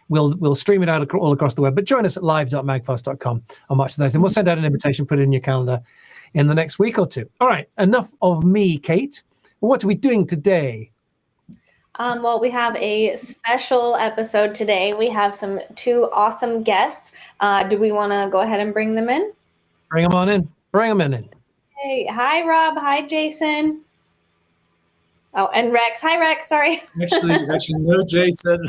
We'll stream it out all across the web, but join us at live.magfast.com on March the 30th, and we'll send out an invitation, put it in your calendar in the next week or two. All right, enough of me, Kate. What are we doing today? Well, we have a special episode today. We have two awesome guests. Do we want to go ahead and bring them in? Bring them on in. Bring them in. Hey, hi, Rob. Hi, Jason. Oh, and Rex. Hi, Rex. Sorry. Actually, no, Jason.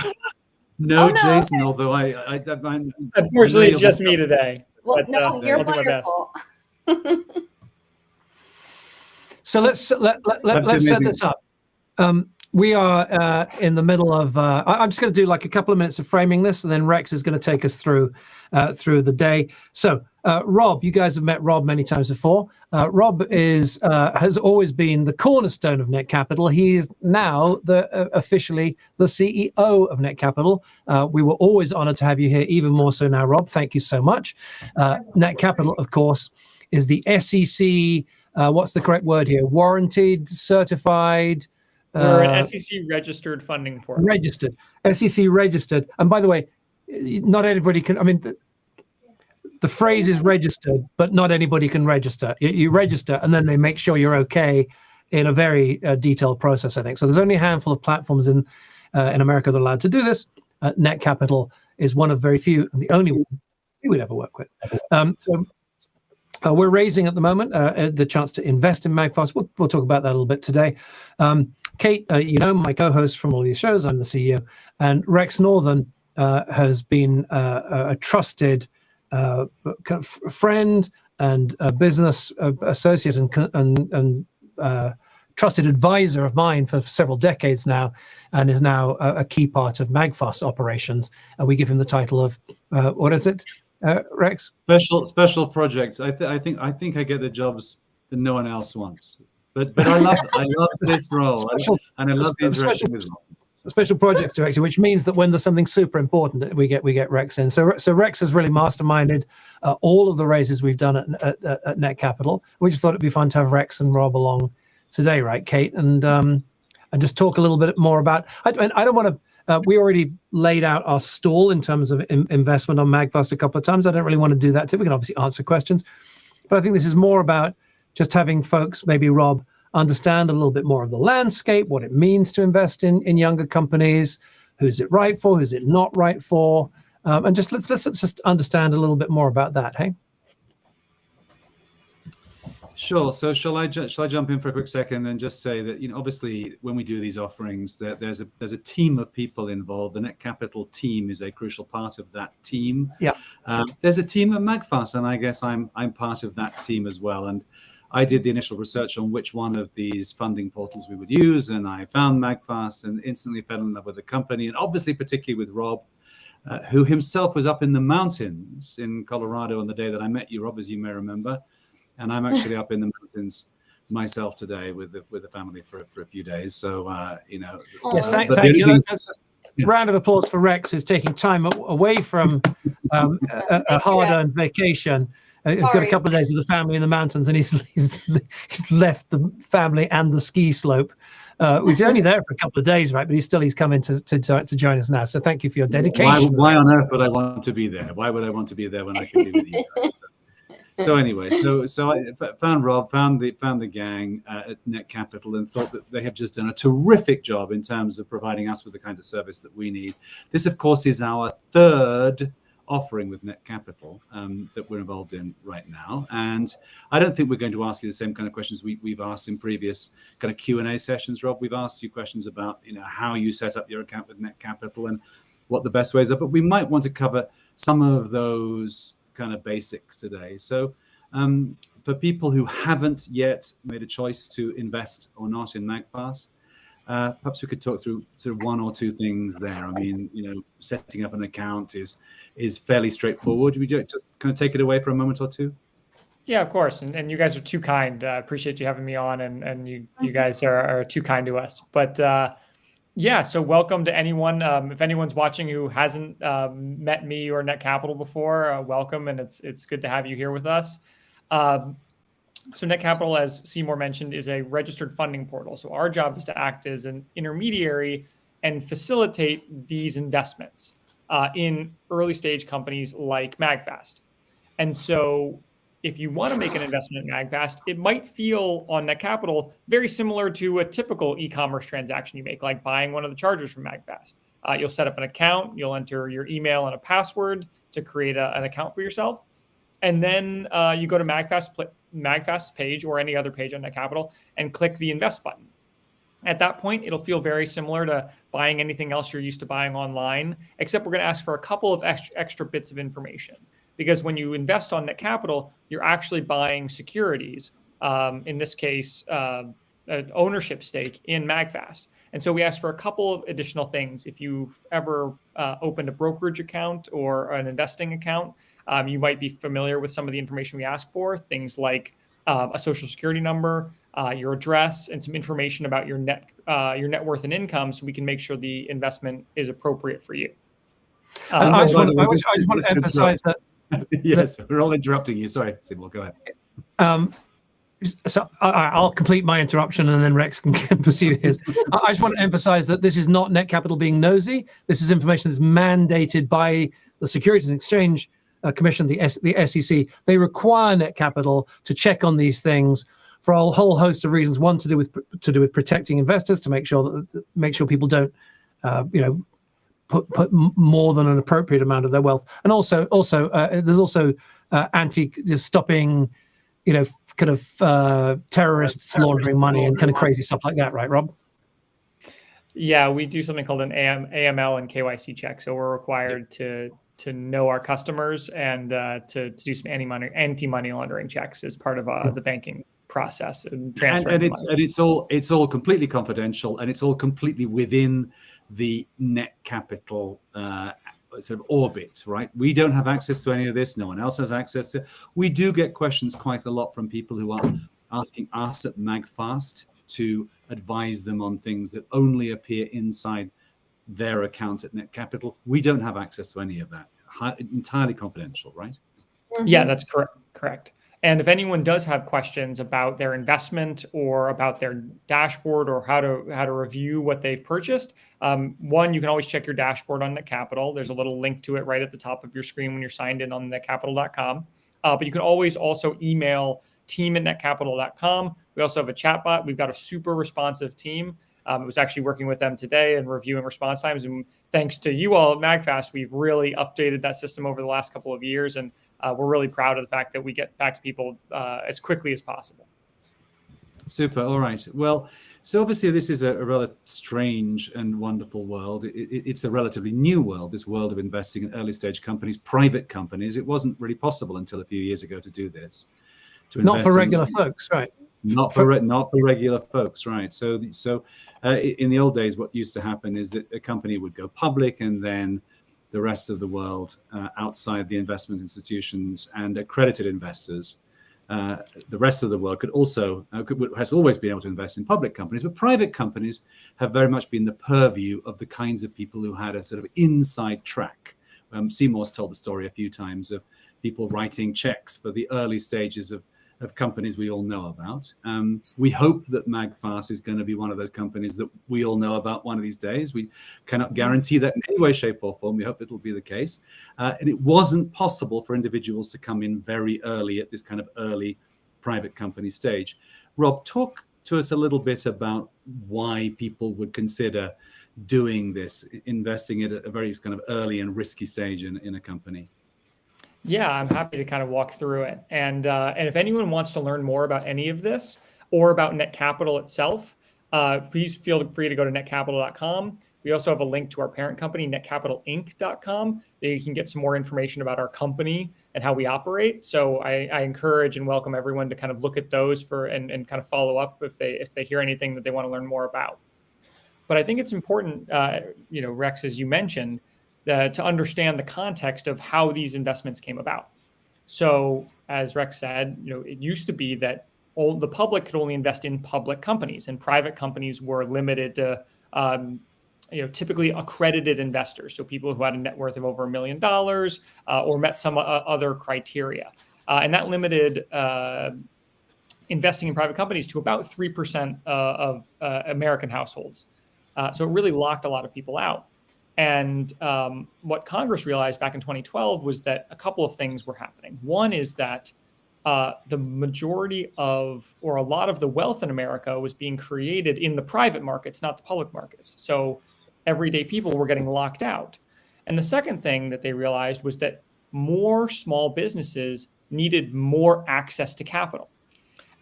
No, Jason. Okay. Although I'm unfortunately, it's just me today. Well, but, no, you're wonderful. So let's set this up. We are in the middle of. I'm just going to do like a couple of minutes of framing this, and then Rex is going to take us through the day. So, Rob, you guys have met Rob many times before. Rob has always been the cornerstone of Netcapital. He is now officially the CEO of Netcapital. We were always honored to have you here, even more so now, Rob. Thank you so much. Netcapital, of course, is the SEC. What's the correct word here? Warranted, certified. We're an SEC registered funding portal. Registered, SEC registered. And by the way, not everybody can. I mean, the phrase is registered, but not anybody can register. You register, and then they make sure you're okay in a very detailed process, I think. So there's only a handful of platforms in America that are allowed to do this. Netcapital is one of very few, and the only one we would ever work with. We're raising at the moment the chance to invest in MAGFAST. We'll talk about that a little bit today. Kate, my co-host from all these shows, I'm the CEO, and Rex Northern has been a trusted friend and a business associate and trusted advisor of mine for several decades now, and is now a key part of MAGFAST operations. And we give him the title of what is it? Rex? Special projects. I think I get the jobs that no one else wants. But I love this role, and I love the interaction with Rob. Special projects director, which means that when there's something super important, we get Rex in. So Rex has really masterminded all of the raises we've done at Netcapital. We just thought it'd be fun to have Rex and Rob along today, right, Kate? And just talk a little bit more about. I don't want to. We already laid out our stall in terms of investment on MAGFAST a couple of times. I don't really want to do that too. We can obviously answer questions, but I think this is more about just having folks, maybe Rob, understand a little bit more of the landscape, what it means to invest in younger companies, who's it right for, who's it not right for, and just let's just understand a little bit more about that. Hey. Sure. So shall I jump in for a quick second and just say that, obviously when we do these offerings, there's a team of people involved. The Netcapital team is a crucial part of that team. Yeah. There's a team at MAGFAST, and I guess I'm part of that team as well. And I did the initial research on which one of these funding portals we would use, and I found MAGFAST and instantly fell in love with the company, and obviously particularly with Rob, who himself was up in the mountains in Colorado on the day that I met you, Rob, as you may remember. And I'm actually up in the mountains myself today with the family for a few days. So, Yes, thank you. Round of applause for Rex, who's taking time away from a hard-earned vacation. He's got a couple of days with the family in the mountains, and he's left the family and the ski slope. Which is only there for a couple of days, right? But he's coming to join us now. So thank you for your dedication. Why on earth would I want to be there? Why would I want to be there when I can be with you guys? So anyway, so I found Rob, found the gang at Netcapital, and thought that they have just done a terrific job in terms of providing us with the kind of service that we need. This, of course, is our third offering with Netcapital that we're involved in right now. And I don't think we're going to ask you the same kind of questions we've asked in previous kind of Q&A sessions, Rob. We've asked you questions about, how you set up your account with Netcapital and what the best ways are, but we might want to cover some of those kind of basics today. So for people who haven't yet made a choice to invest or not in MAGFAST, perhaps we could talk through sort of one or two things there. I mean, setting up an account is fairly straightforward. Would you just kind of take it away for a moment or two? Yeah, of course. And you guys are too kind. I appreciate you having me on, and you guys are too kind to us. But yeah, so welcome to anyone. If anyone's watching who hasn't met me or Netcapital before, welcome, and it's good to have you here with us. So Netcapital, as Seymour mentioned, is a registered funding portal. So our job is to act as an intermediary and facilitate these investments in early stage companies like MAGFAST. And so if you want to make an investment in MAGFAST, it might feel on Netcapital very similar to a typical e-commerce transaction you make, like buying one of the chargers from MAGFAST. You'll set up an account, you'll enter your email and a password to create an account for yourself. And then you go to MAGFAST's page or any other page on Netcapital and click the invest button. At that point, it'll feel very similar to buying anything else you're used to buying online, except we're going to ask for a couple of extra bits of information. Because when you invest on Netcapital, you're actually buying securities, in this case, an ownership stake in MAGFAST. And so we ask for a couple of additional things. If you've ever opened a brokerage account or an investing account, you might be familiar with some of the information we ask for, things like a social security number, your address, and some information about your net worth and income, so we can make sure the investment is appropriate for you. I just want to emphasize that. Yes, we're all interrupting you. Sorry, Seymour, go ahead. So I'll complete my interruption and then Rex can pursue his. I just want to emphasize that this is not Netcapital being nosy. This is information that's mandated by the Securities and Exchange Commission, the SEC. They require Netcapital to check on these things for a whole host of reasons. One, to do with protecting investors, to make sure people don't, put more than an appropriate amount of their wealth, and also there's also stopping, kind of terrorists laundering money and kind of crazy stuff like that, right, Rob? Yeah, we do something called an AML and KYC check. So we're required to know our customers and to do some anti-money laundering checks as part of the banking process and transfer. And it's all completely confidential, and it's all completely within the Netcapital sort of orbit, right? We don't have access to any of this. No one else has access to. We do get questions quite a lot from people who are asking us at MAGFAST to advise them on things that only appear inside their account at Netcapital. We don't have access to any of that. Entirely confidential, right? Mm-hmm. Yeah, that's correct. And if anyone does have questions about their investment or about their dashboard or how to review what they've purchased, one, you can always check your dashboard on Netcapital. There's a little link to it right at the top of your screen when you're signed in on netcapital.com. But you can always also email team@netcapital.com. We also have a chat bot. We've got a super responsive team. It was actually working with them today and reviewing response times. And thanks to you all at MAGFAST, we've really updated that system over the last couple of years. And we're really proud of the fact that we get back to people as quickly as possible. Super. All right. Well, so obviously this is a rather strange and wonderful world. It's a relatively new world, this world of investing in early stage companies, private companies. It wasn't really possible until a few years ago to do this. Not for regular folks, right? Not for regular folks, right? So in the old days, what used to happen is that a company would go public, and then the rest of the world, outside the investment institutions and accredited investors, the rest of the world has always been able to invest in public companies, but private companies have very much been the purview of the kinds of people who had a sort of inside track. Seymour's told the story a few times of people writing checks for the early stages of companies we all know about. We hope that MAGFAST is going to be one of those companies that we all know about one of these days. We cannot guarantee that in any way, shape, or form. We hope it will be the case. And it wasn't possible for individuals to come in very early at this kind of early private company stage. Rob, talk to us a little bit about why people would consider doing this, investing at a very kind of early and risky stage in a company. Yeah, I'm happy to kind of walk through it. And if anyone wants to learn more about any of this or about Netcapital itself, please feel free to go to netcapital.com. We also have a link to our parent company, netcapitalinc.com. There you can get some more information about our company and how we operate. So I encourage and welcome everyone to kind of look at those and kind of follow up if they hear anything that they want to learn more about. But I think it's important, Rex, as you mentioned, to understand the context of how these investments came about. So as Rex said, it used to be that the public could only invest in public companies, and private companies were limited to typically accredited investors. So people who had a net worth of over $1 million or met some other criteria. And that limited investing in private companies to about 3% of American households. So it really locked a lot of people out. And what Congress realized back in 2012 was that a couple of things were happening. One is that the majority of, or a lot of the wealth in America was being created in the private markets, not the public markets. So everyday people were getting locked out. And the second thing that they realized was that more small businesses needed more access to capital.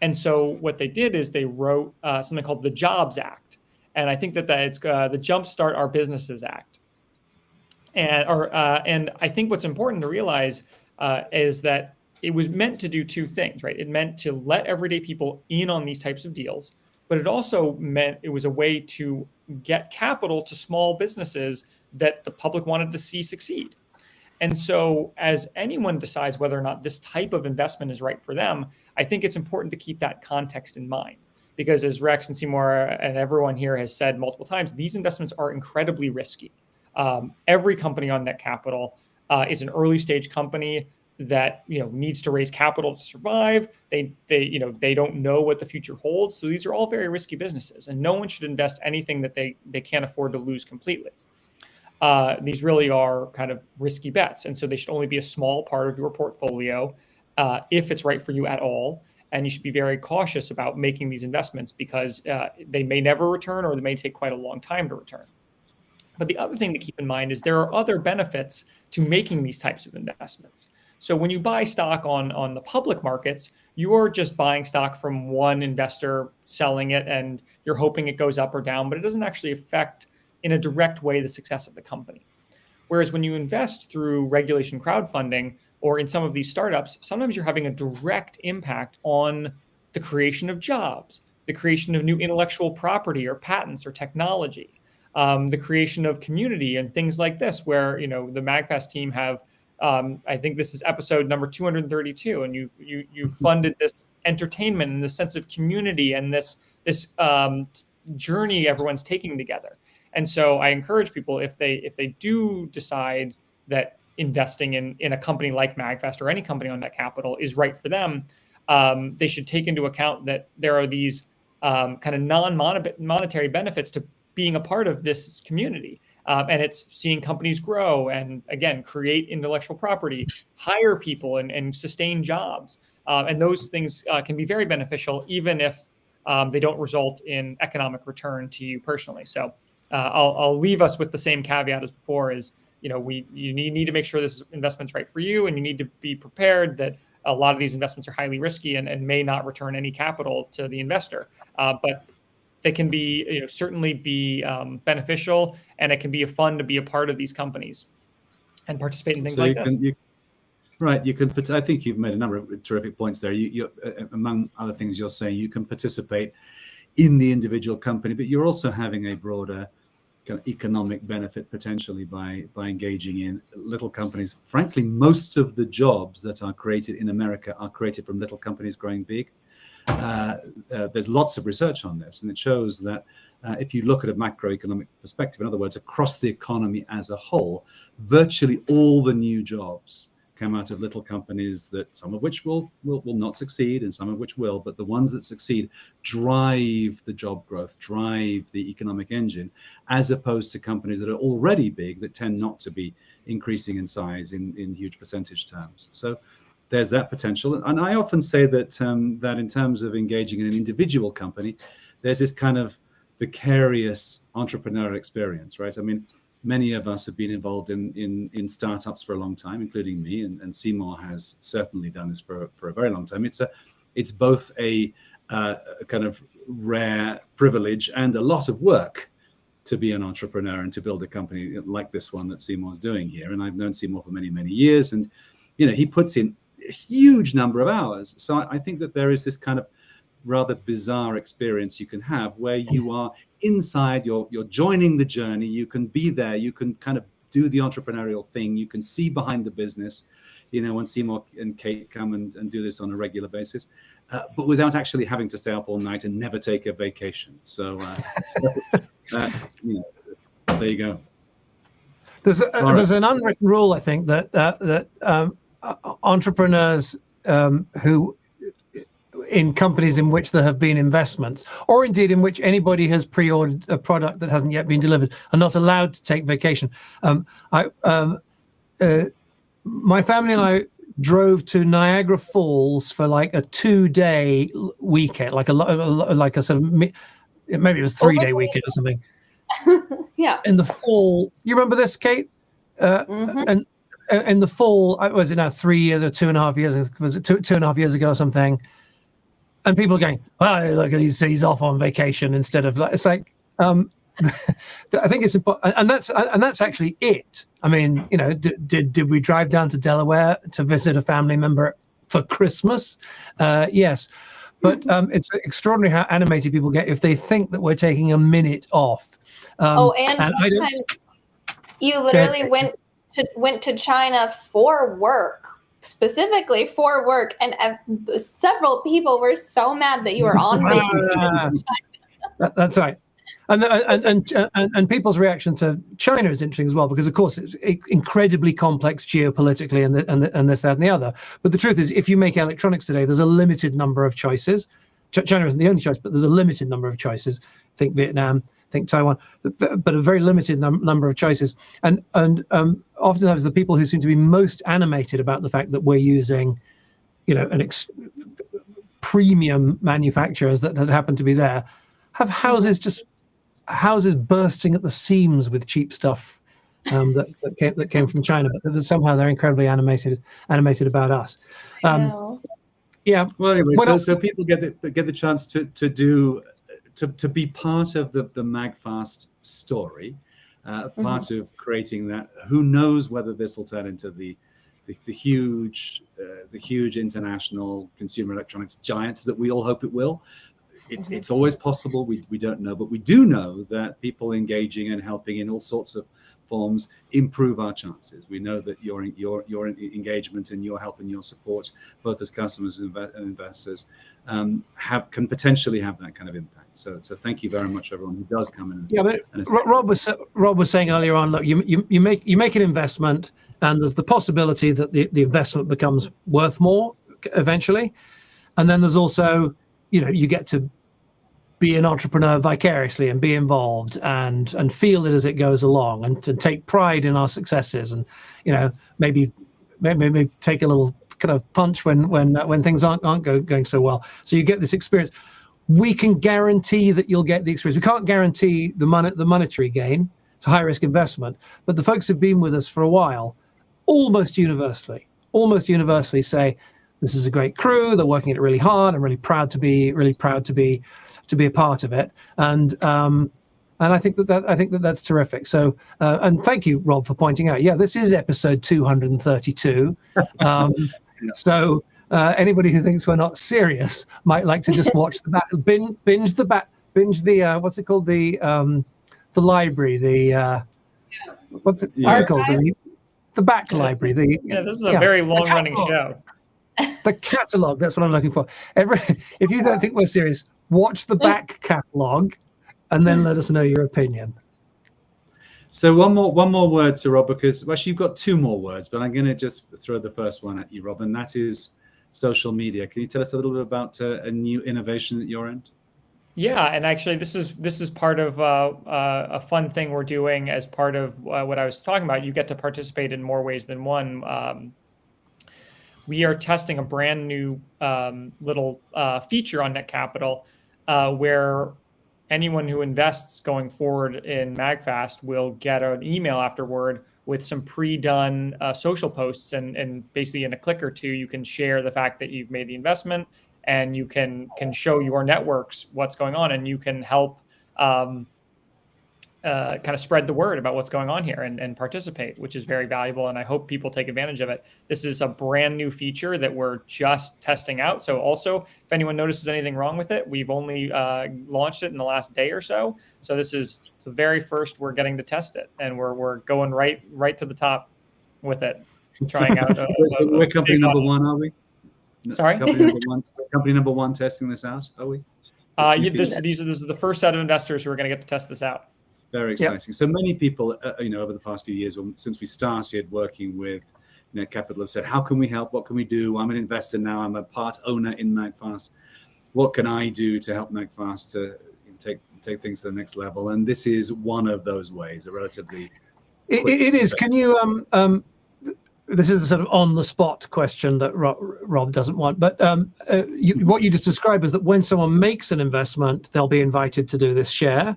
And so what they did is they wrote something called the Jobs Act. And I think that it's the Jumpstart Our Businesses Act. And I think what's important to realize is that it was meant to do two things, right? It meant to let everyday people in on these types of deals, but it also meant it was a way to get capital to small businesses that the public wanted to see succeed. And so as anyone decides whether or not this type of investment is right for them, I think it's important to keep that context in mind. Because as Rex and Seymour and everyone here has said multiple times, these investments are incredibly risky. Every company on Netcapital is an early stage company that needs to raise capital to survive. They don't know what the future holds. So these are all very risky businesses, and no one should invest anything that they can't afford to lose completely. These really are kind of risky bets, and so they should only be a small part of your portfolio if it's right for you at all. And you should be very cautious about making these investments because they may never return, or they may take quite a long time to return. But the other thing to keep in mind is there are other benefits to making these types of investments. So when you buy stock on the public markets, you're just buying stock from one investor selling it, and you're hoping it goes up or down, but it doesn't actually affect in a direct way the success of the company. Whereas when you invest through regulation crowdfunding or in some of these startups, sometimes you're having a direct impact on the creation of jobs, the creation of new intellectual property or patents or technology, the creation of community and things like this, where the MAGFAST team have, I think this is episode number 232, and you funded this entertainment and this sense of community and this journey everyone's taking together. And so I encourage people, if they do decide that investing in a company like MAGFAST or any company on Netcapital is right for them, they should take into account that there are these kind of non-monetary benefits to being a part of this community. And it's seeing companies grow and, again, create intellectual property, hire people and sustain jobs. And those things can be very beneficial, even if they don't result in economic return to you personally. So I'll leave us with the same caveat as before is, you need to make sure this investment's right for you, and you need to be prepared that a lot of these investments are highly risky and may not return any capital to the investor. But they can be, certainly be beneficial, and it can be fun to be a part of these companies and participate in things like this. Right. You can. I think you've made a number of terrific points there. You among other things, you're saying you can participate in the individual company, but you're also having a broader kind of economic benefit potentially by engaging in little companies. Frankly, most of the jobs that are created in America are created from little companies growing big. There's lots of research on this, and it shows that if you look at a macroeconomic perspective, in other words, across the economy as a whole, virtually all the new jobs come out of little companies, that some of which will not succeed and some of which will, but the ones that succeed drive the job growth, drive the economic engine, as opposed to companies that are already big that tend not to be increasing in size in huge percentage terms. So there's that potential. And I often say that that in terms of engaging in an individual company, there's this kind of vicarious entrepreneurial experience, right? I mean, many of us have been involved in startups for a long time, including me, and Seymour has certainly done this for a very long time. It's both a kind of rare privilege and a lot of work to be an entrepreneur and to build a company like this one that Seymour's doing here. And I've known Seymour for many, many years, and he puts in a huge number of hours. So I think that there is this kind of rather bizarre experience you can have where you are inside, you're joining the journey, you can be there, you can kind of do the entrepreneurial thing, you can see behind the business, when Seymour and Kate come and do this on a regular basis, but without actually having to stay up all night and never take a vacation. So there you go. There's an unwritten rule, I think, that entrepreneurs who in companies in which there have been investments, or indeed in which anybody has pre-ordered a product that hasn't yet been delivered, are not allowed to take vacation. My family and I drove to Niagara Falls for like a 2-day weekend, like a sort of, maybe it was 3-day weekend or something. Yeah. In the fall, you remember this, Kate? And in the fall, was it now 3 years or 2.5 years? Was it 2.5 years ago or something? And people are going, "Oh, look, he's off on vacation," instead of like, it's like. I think it's important, and that's actually it. I mean, you know, did we drive down to Delaware to visit a family member for Christmas? Yes, but it's extraordinary how animated people get if they think that we're taking a minute off. And I don't, you literally went to China for work, specifically for work, and several people were so mad that you were on vacation. That's right. And people's reaction to China is interesting as well, because of course it's incredibly complex geopolitically and this, that, and the other. But the truth is, if you make electronics today, there's a limited number of choices. China isn't the only choice, but there's a limited number of choices. Think Vietnam, think Taiwan, but a very limited number of choices. And oftentimes the people who seem to be most animated about the fact that we're using, you know, premium manufacturers that happen to be there, have houses bursting at the seams with cheap stuff that came from China, but somehow they're incredibly animated about us. Yeah. Well, anyway, so people get the chance to be part of the MAGFAST story, part of creating that. Who knows whether this will turn into the huge international consumer electronics giant that we all hope it will. It's always possible. We don't know, but we do know that people engaging and helping in all sorts of forms improve our chances. We know that your engagement and your help and your support, both as customers and investors, can potentially have that kind of impact. So thank you very much, everyone who does come in. Yeah, but Rob was saying earlier on, look, you make an investment, and there's the possibility that the investment becomes worth more eventually, and then there's also, you know, you get to be an entrepreneur vicariously and be involved and feel it as it goes along, and to take pride in our successes, and, you know, maybe take a little kind of punch when things aren't going so well. So you get this experience. We can guarantee that you'll get the experience. We can't guarantee the monetary gain. It's a high risk investment, but the folks who've been with us for a while, almost universally say, this is a great crew. They're working at it really hard. I'm really proud to be a part of it. And I think that's terrific. So and thank you, Rob, for pointing out. Yeah, this is episode 232. So anybody who thinks we're not serious might like to just watch the back, binge the what's it called, the library, what's it called, the back library. This is a very long running show. The catalog, that's what I'm looking for. If you don't think we're serious, watch the back catalog and then let us know your opinion. So one more word to Rob, because actually you've got two more words, but I'm going to just throw the first one at you, Rob, and that is social media. Can you tell us a little bit about a new innovation at your end? Yeah, and actually this is part of a fun thing we're doing as part of what I was talking about. You get to participate in more ways than one. We are testing a brand new little feature on Netcapital where anyone who invests going forward in MAGFAST will get an email afterward with some pre-done social posts, and basically in a click or two, you can share the fact that you've made the investment, and you can show your networks what's going on, and you can help kind of spread the word about what's going on here and participate, which is very valuable. And I hope people take advantage of it. This is a brand new feature that we're just testing out. So also, if anyone notices anything wrong with it, we've only launched it in the last day or so. So this is the very first we're getting to test it, and we're going right to the top with it, trying out. We're company number one, are we? Sorry? Company number one testing this out, are we? This is the first set of investors who are going to get to test this out. Very exciting. Yep. So many people, over the past few years, since we started working with, Netcapital have said, how can we help? What can we do? I'm an investor now. I'm a part owner in MAGFAST. What can I do to help MAGFAST to take things to the next level? And this is one of those ways, a relatively it is. Can you this is a sort of on the spot question that Rob doesn't want, but what you just described is that when someone makes an investment, they'll be invited to do this share.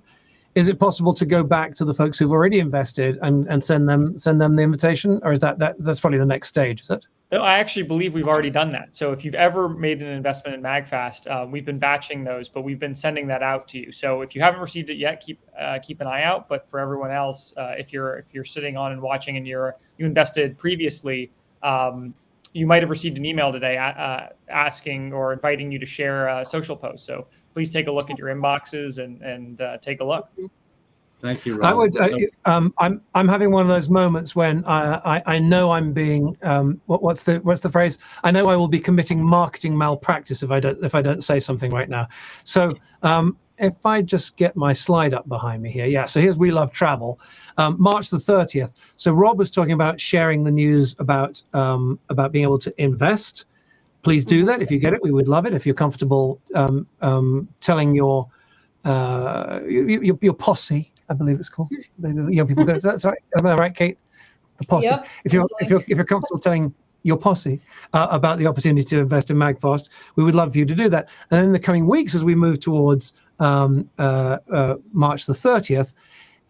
Is it possible to go back to the folks who've already invested and send them the invitation, or is that's probably the next stage? Is it? No, I actually believe we've already done that. So if you've ever made an investment in MAGFAST, we've been batching those, but we've been sending that out to you. So if you haven't received it yet, keep an eye out. But for everyone else, if you're sitting on and watching and you invested previously, you might have received an email today asking or inviting you to share a social post. So please take a look at your inboxes and take a look. Thank you, Rob. I would. I'm having one of those moments when I know I'm being what's the phrase? I know I will be committing marketing malpractice if I don't say something right now. So if I just get my slide up behind me here, yeah. So here's We Love Travel, March the 30th. So Rob was talking about sharing the news about being able to invest. Please do that if you get it. We would love it if you're comfortable telling your posse. I believe it's called. The young people go. That's right. Am I right, Kate? The posse. Yep. If you're comfortable telling your posse about the opportunity to invest in MAGFAST, we would love for you to do that. And in the coming weeks, as we move towards March the 30th,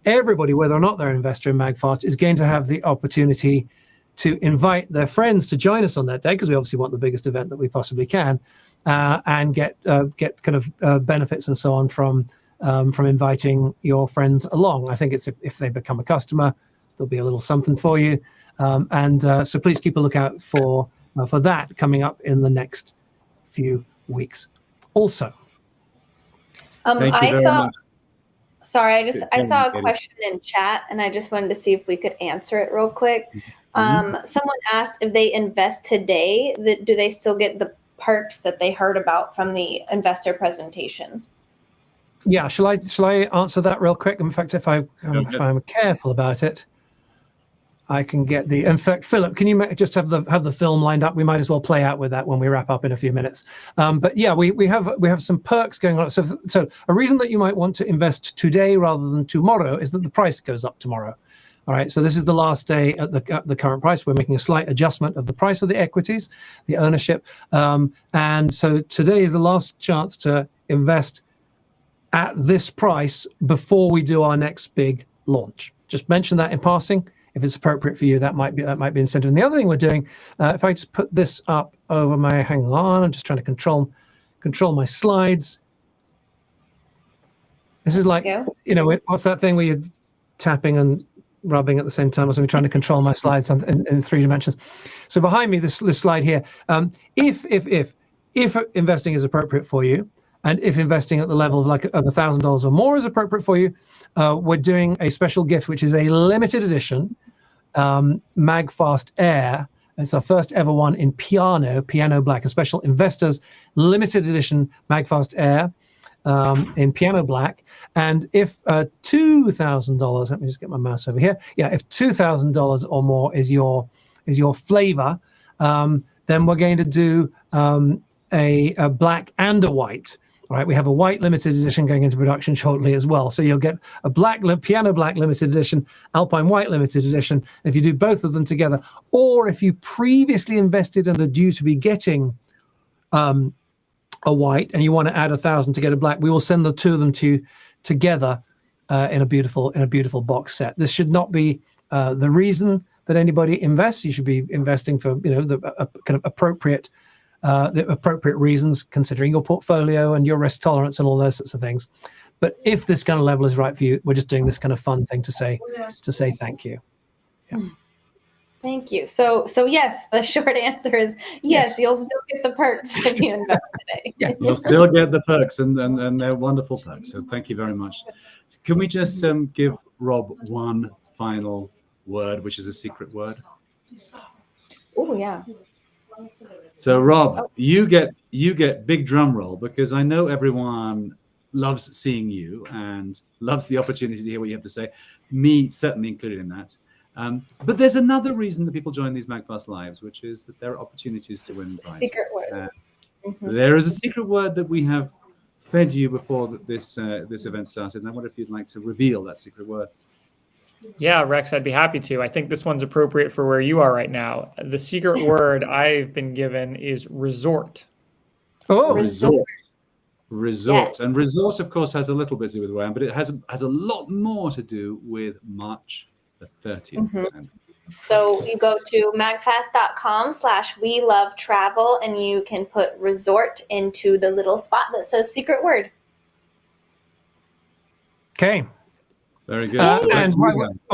everybody, whether or not they're an investor in MAGFAST, is going to have the opportunity to invite their friends to join us on that day, because we obviously want the biggest event that we possibly can, and get kind of benefits and so on from inviting your friends along. I think it's if they become a customer, there'll be a little something for you, so please keep a lookout for that coming up in the next few weeks. Also, I saw a question in chat, and I just wanted to see if we could answer it real quick. Someone asked if they invest today, do they still get the perks that they heard about from the investor presentation? Yeah, shall I answer that real quick? In fact, if I'm careful about it, I can get the. In fact, Philip, can you just have the film lined up? We might as well play out with that when we wrap up in a few minutes. But yeah, we have some perks going on. So a reason that you might want to invest today rather than tomorrow is that the price goes up tomorrow. All right, so this is the last day at the current price. We're making a slight adjustment of the price of the equities, the ownership, and so today is the last chance to invest at this price before we do our next big launch. Just mention that in passing. If it's appropriate for you, that might be incentive. And the other thing we're doing, if I just put this up over my, hang on, I'm just trying to control my slides. This is like, what's that thing where you're tapping and rubbing at the same time? I'm trying to control my slides in 3 dimensions. So behind me, this slide here, if investing is appropriate for you, and if investing at the level of $1,000 or more is appropriate for you, we're doing a special gift, which is a limited edition MAGFAST Air. It's our first ever one in piano black, a special investors limited edition MAGFAST Air in piano black. And if $2,000, let me just get my mouse over here. Yeah, if $2,000 or more is your flavor, then we're going to do a black and a white. All right, we have a white limited edition going into production shortly as well. So you'll get a piano black limited edition, Alpine white limited edition. If you do both of them together, or if you previously invested and are due to be getting a white and you want to add $1,000 to get a black, we will send the two of them to you together in a beautiful box set. This should not be the reason that anybody invests. You should be investing for the kind of appropriate reasons, considering your portfolio and your risk tolerance and all those sorts of things. But if this kind of level is right for you, we're just doing this kind of fun thing to say thank you. Yeah. Thank you. So yes, the short answer is yes. You'll still get the perks if you invest today. Yeah, you'll still get the perks, and they're wonderful perks. So thank you very much. Can we just give Rob one final word, which is a secret word? Oh yeah. So Rob, you get big drum roll, because I know everyone loves seeing you and loves the opportunity to hear what you have to say. Me certainly included in that. But there's another reason that people join these MAGFAST Lives, which is that there are opportunities to win prizes. Secret word. There is a secret word that we have fed you before this event started, and I wonder if you'd like to reveal that secret word. Yeah, Rex, I'd be happy to. I think this one's appropriate for where you are right now. The secret word I've been given is resort. Oh, Resort. Yes. And resort, of course, has a little bit to do with where, but it has a lot more to do with March the 30th. So you go to magfast.com/we-love-travel, and you can put resort into the little spot that says secret word. okay. Very good. And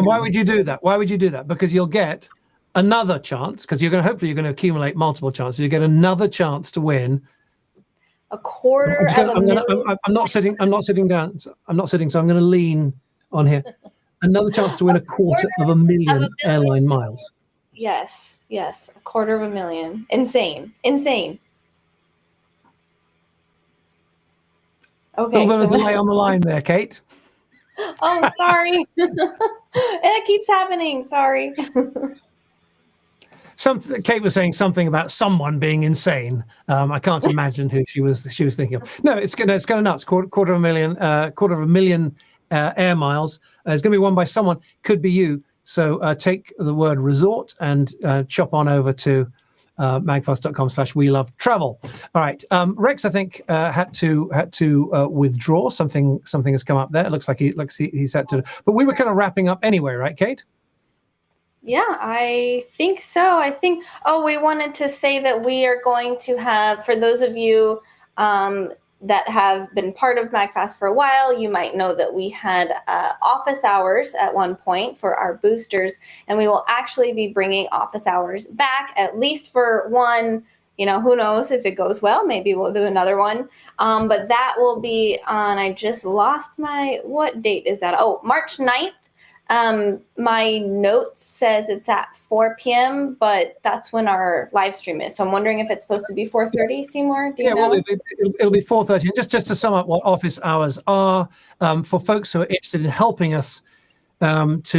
why would you do that? Why would you do that? Because you'll get another chance, because hopefully you're going to accumulate multiple chances. You get another chance to win. A quarter of a million. I'm not sitting down. I'm not sitting, so I'm going to lean on here. Another chance to win a quarter of a million airline miles. Yes, a quarter of a million. Insane. A Okay. little bit of a delay on the line there, Kate. Oh, sorry. It keeps happening. Sorry. Kate was saying something about someone being insane. I can't imagine who she was thinking of. No, it's kind of nuts. Quarter of a million air miles. It's going to be won by someone. Could be you. So take the word resort and chop on over to magfast.com/we-love-travel. All right. Rex, I think, had to withdraw. Something has come up there. It looks like he's had to. But we were kind of wrapping up anyway, right, Kate? Yeah, I think so. We wanted to say that we are going to have, for those of you that have been part of MAGFAST for a while, you might know that we had office hours at one point for our boosters, and we will actually be bringing office hours back, at least for one. Who knows if it goes well, maybe we'll do another one. But that will be on, I just lost what date is that? Oh, March 9th. My note says it's at 4 p.m., but that's when our live stream is. So I'm wondering if it's supposed to be 4:30, Seymour? Do you know? Well, it'll be 4:30. And just to sum up what office hours are, for folks who are interested in helping us to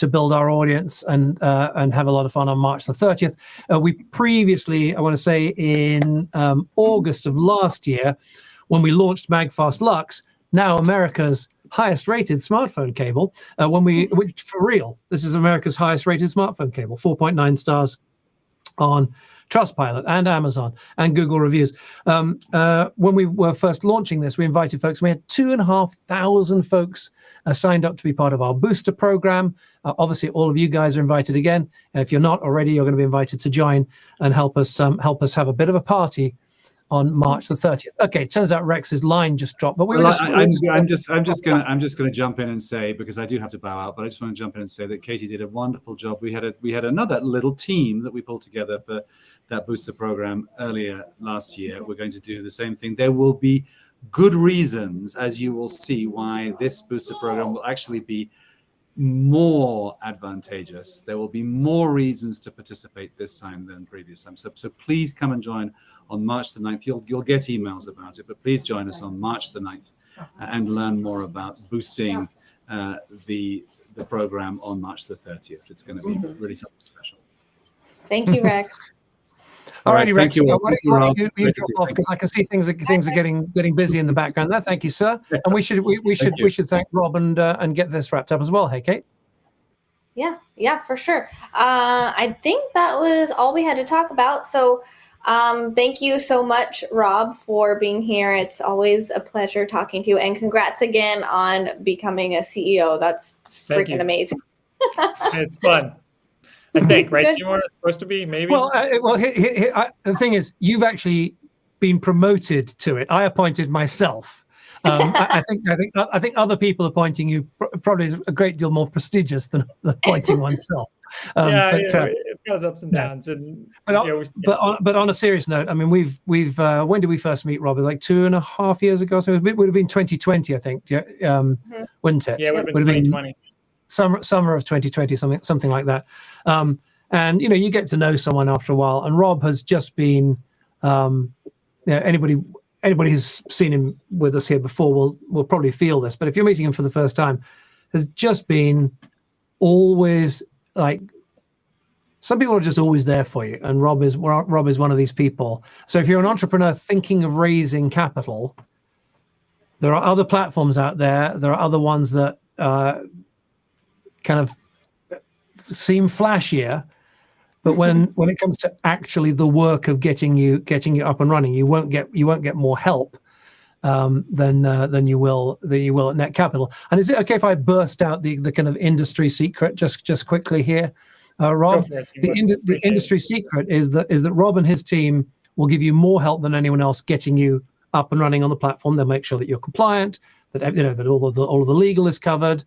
build our audience and have a lot of fun on March the 30th. We previously, I want to say in August of last year, when we launched MAGFAST Lux, now America's highest rated smartphone cable, which for real, this is America's highest rated smartphone cable, 4.9 stars on Trustpilot and Amazon and Google reviews. When we were first launching this, we invited folks. We had 2,500 folks signed up to be part of our booster program. Obviously, all of you guys are invited again. If you're not already, you're going to be invited to join and help us have a bit of a party on March the 30th. Okay, it turns out Rex's line just dropped, but I'm just going to jump in and say, because I do have to bow out, but I just want to jump in and say that Katie did a wonderful job. We had another little team that we pulled together for that booster program earlier last year. We're going to do the same thing. There will be good reasons, as you will see, why this booster program will actually be more advantageous. There will be more reasons to participate this time than previous time. So please come and join on March the 9th. You'll get emails about it, but please join us on March the 9th and learn more about boosting the program on March the 30th. It's going to be really something special. Thank you, Rex. All righty, Rex. Thank you. Why don't you drop off, because I can see things are getting busy in the background there. Thank you, sir. And we should thank Rob and get this wrapped up as well. Hey, Kate. Yeah, for sure. I think that was all we had to talk about. So thank you so much, Rob, for being here. It's always a pleasure talking to you, and congrats again on becoming a CEO. That's freaking amazing. It's fun. I think, right, Seymour? It's supposed to be, maybe? Well, the thing is, you've actually been promoted to it. I appointed myself. I think other people appointing you probably is a great deal more prestigious than appointing oneself. It goes ups and downs. But on a serious note, I mean, we've when did we first meet, Rob? Like 2.5 years ago. So it would have been 2020, I think. Wouldn't it? Yeah, it would have been 2020. Summer of 2020, something like that. And you get to know someone after a while. And Rob has just been, anybody who's seen him with us here before will probably feel this. But if you're meeting him for the first time, has just been always like, some people are just always there for you, and Rob is one of these people. So if you're an entrepreneur thinking of raising capital, there are other platforms out there. There are other ones that kind of seem flashier, but when it comes to actually the work of getting you up and running, you won't get more help than you will at Netcapital. And is it okay if I burst out the kind of industry secret just quickly here, Rob? The industry secret is that Rob and his team will give you more help than anyone else getting you up and running on the platform. They'll make sure that you're compliant, that that all of the legal is covered.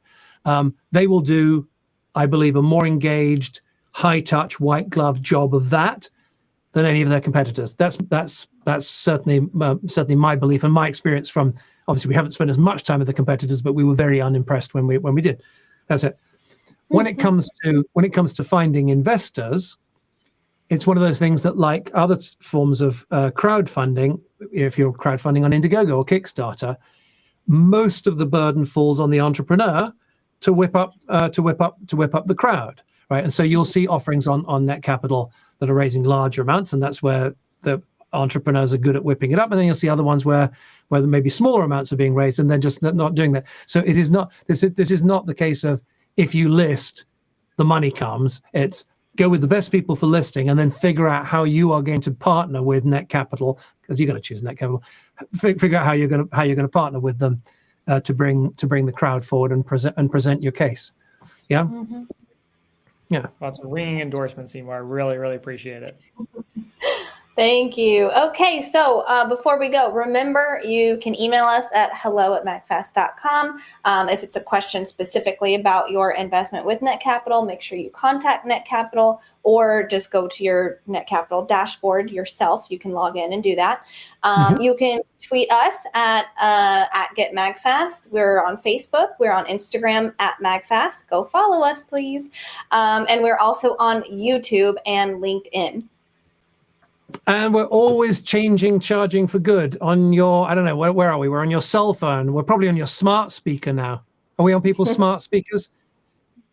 They will do, I believe, a more engaged, high touch, white glove job of that than any of their competitors. That's certainly my belief and my experience from. Obviously, we haven't spent as much time with the competitors, but we were very unimpressed when we did. That's it. When it comes to finding investors, it's one of those things that, like other forms of crowdfunding, if you're crowdfunding on Indiegogo or Kickstarter, most of the burden falls on the entrepreneur to whip up the crowd, right? And so you'll see offerings on Netcapital that are raising larger amounts, and that's where the entrepreneurs are good at whipping it up. And then you'll see other ones where maybe smaller amounts are being raised, and they're just not doing that. So it is not. This is not the case of if you list, the money comes. It's go with the best people for listing, and then figure out how you are going to partner with Netcapital, because you're going to choose Netcapital. Figure out how you're going to partner with them to bring the crowd forward and present your case. Yeah. Mm-hmm. Yeah. Lots of ringing endorsements, Seymour. I really, really appreciate it. Thank you. Okay, so before we go, remember you can email us at hello@magfast.com. If it's a question specifically about your investment with Netcapital, make sure you contact Netcapital, or just go to your Netcapital dashboard yourself. You can log in and do that. You can tweet us at @GetMagFast. We're on Facebook. We're on Instagram @MagFast. Go follow us, please. And we're also on YouTube and LinkedIn. And we're always charging for good on your, I don't know, where are we? We're on your cell phone. We're probably on your smart speaker now. Are we on people's smart speakers?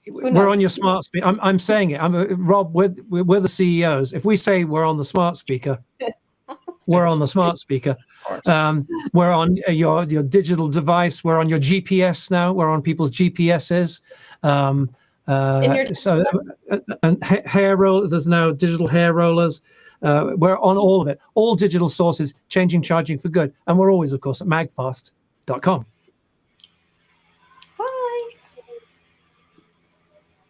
We're on your smart speaker. I'm saying it. Rob, we're the CEOs. If we say we're on the smart speaker, we're on the smart speaker. We're on your digital device. We're on your GPS now. We're on people's GPSs. And hair rollers. There's now digital hair rollers. We're on all of it, all digital sources, charging for good. And we're always, of course, at magfast.com.